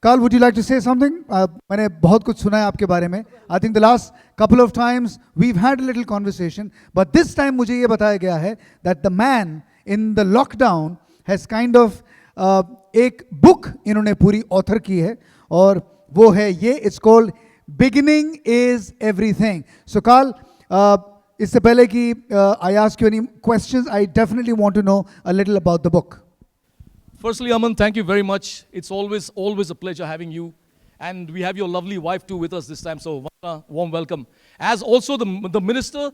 Carl, would you like to say something? मैंने बहुत कुछ सुना है आपके बारे में. I think the last couple of times we've had a little conversation, but this time मुझे ये बताया गया है that the man in the lockdown has kind of एक book इन्होंने पूरी author की है और वो है ये, it's called Beginning is Everything. So Carl, इससे पहले कि I ask you any questions, I definitely want to know a little about the book. Firstly, Aman, thank you very much. It's always a pleasure having you. And we have your lovely wife too with us this time, so warm welcome. As also the minister,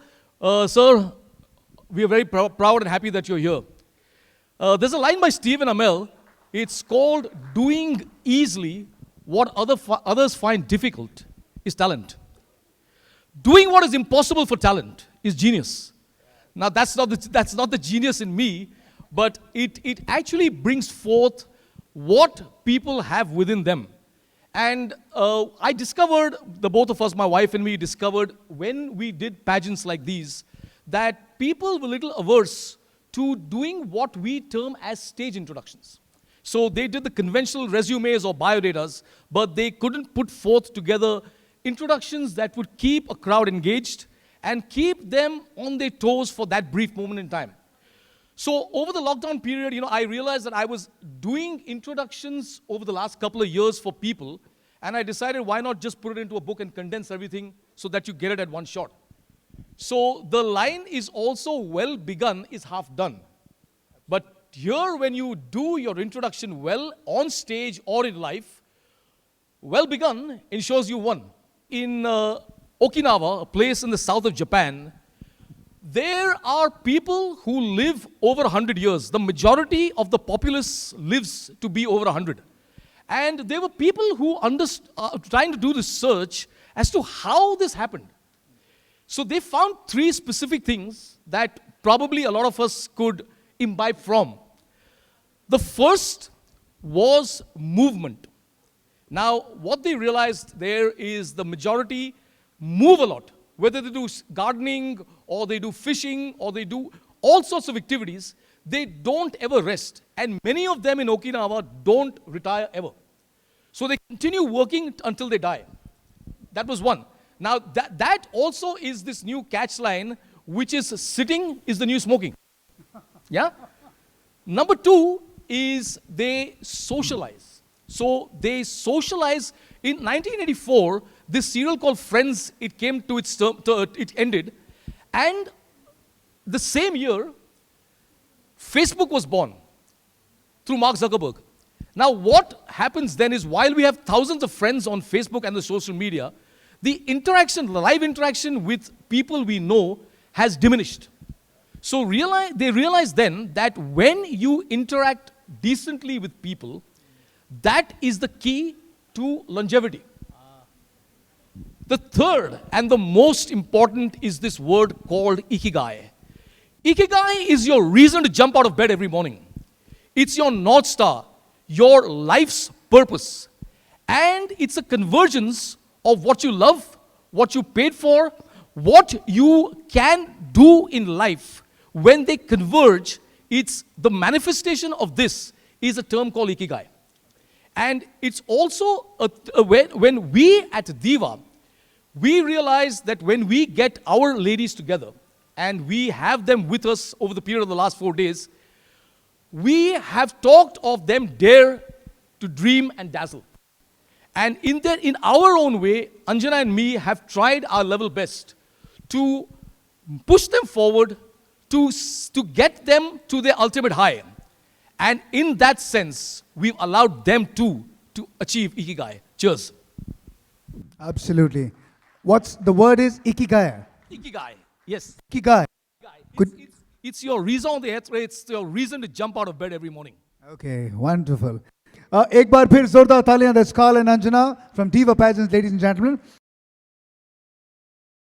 sir, we are very proud and happy that you're here. There's a line by Stephen Amell. It's called, "Doing easily what others find difficult is talent. Doing what is impossible for talent is genius." Now, that's not the genius in me, but it actually brings forth what people have within them. And I discovered, the both of us, my wife and me, discovered when we did pageants like these, that people were a little averse to doing what we term as stage introductions. So they did the conventional resumes or biodatas, but they couldn't put forth together introductions that would keep a crowd engaged and keep them on their toes for that brief moment in time. So over the lockdown period, I realized that I was doing introductions over the last couple of years for people, and I decided why not just put it into a book and condense everything so that you get it at one shot. So the line is also well begun is half done. But here when you do your introduction well on stage or in life, well begun ensures you won. In Okinawa, a place in the south of Japan, there are people who live over 100 years. The majority of the populace lives to be over 100. And there were people who trying to do this search as to how this happened. So they found three specific things that probably a lot of us could imbibe from. The first was movement. Now, what they realized there is the majority move a lot. Whether they do gardening, or they do fishing, or they do all sorts of activities, they don't ever rest. And many of them in Okinawa don't retire ever. So they continue working until they die. That was one. Now, that also is this new catch line, which is sitting is the new smoking. Yeah? Number two is they socialize. So they socialize. In 1984, this serial called Friends, it came to its term, it ended. And the same year, Facebook was born through Mark Zuckerberg. Now, what happens then is while we have thousands of friends on Facebook and the social media, the live interaction with people we know has diminished. So they realize then that when you interact decently with people, that is the key to longevity. The third and the most important is this word called ikigai. Ikigai is your reason to jump out of bed every morning. It's your North Star, your life's purpose. And it's a convergence of what you love, what you paid for, what you can do in life. When they converge, it's the manifestation of this is a term called ikigai. And it's also when we at Diva, we realize that when we get our ladies together and we have them with us over the period of the last 4 days, we have talked of them dare to dream and dazzle. And in our own way, Anjana and me have tried our level best to push them forward, to get them to their ultimate high. And in that sense, we've allowed them to achieve ikigai. Cheers. Absolutely. The word is ikigai? Ikigai, yes. Ikigai. It's your reason d'être, it's your reason to jump out of bed every morning. Okay, wonderful. एक बार फिर जोरदार तालियां. That's Carl and Anjana from Diva Pageants, ladies and gentlemen.